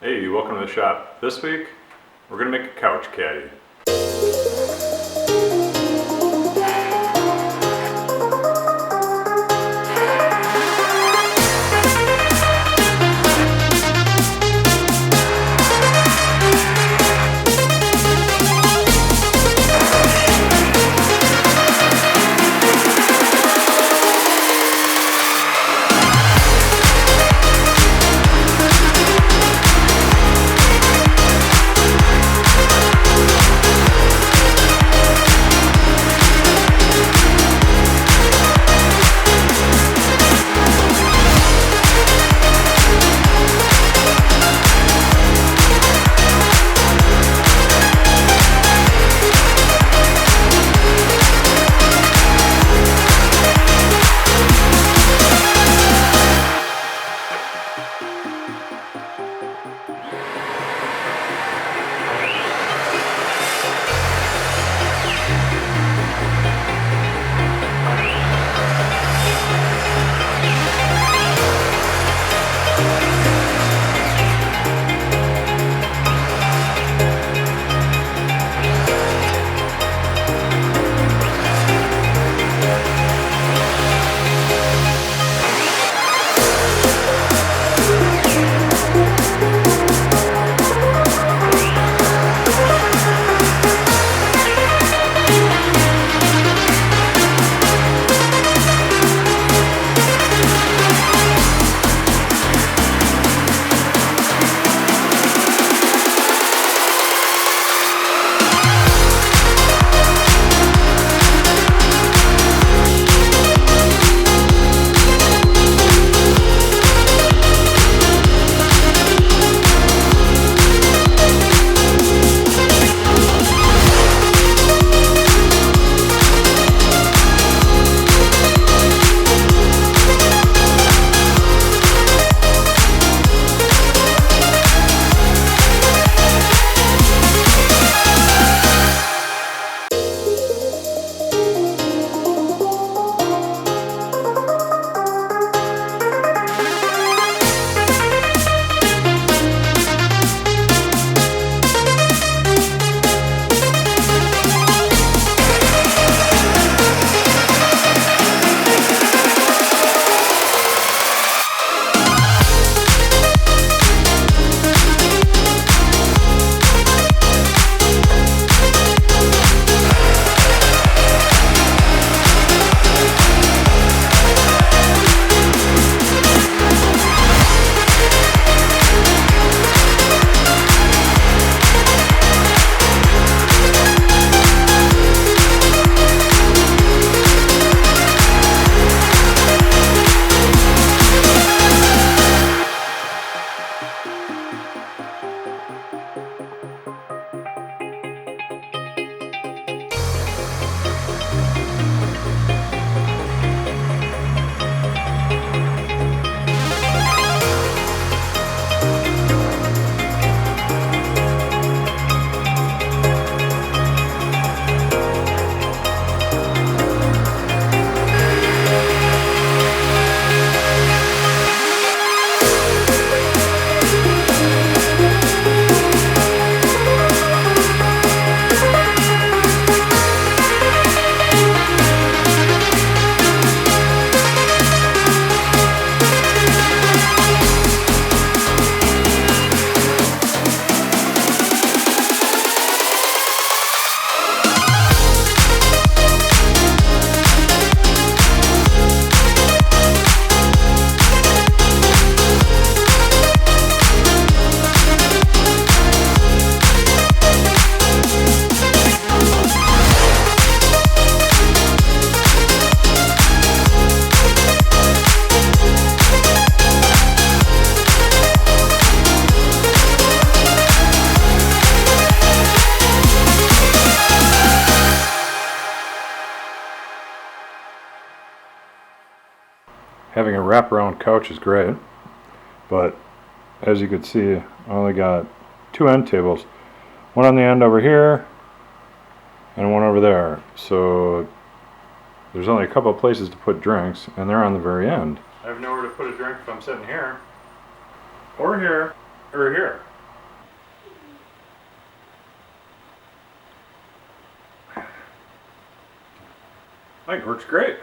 Hey, welcome to the shop. This week, we're gonna make a couch caddy. Having a wraparound couch is great, but as you can see, I only got two end tables. One on the end over here, and one over there. So there's only a couple of places to put drinks, and they're on the very end. I have nowhere to put a drink if I'm sitting here, or here, or here. I think it works great.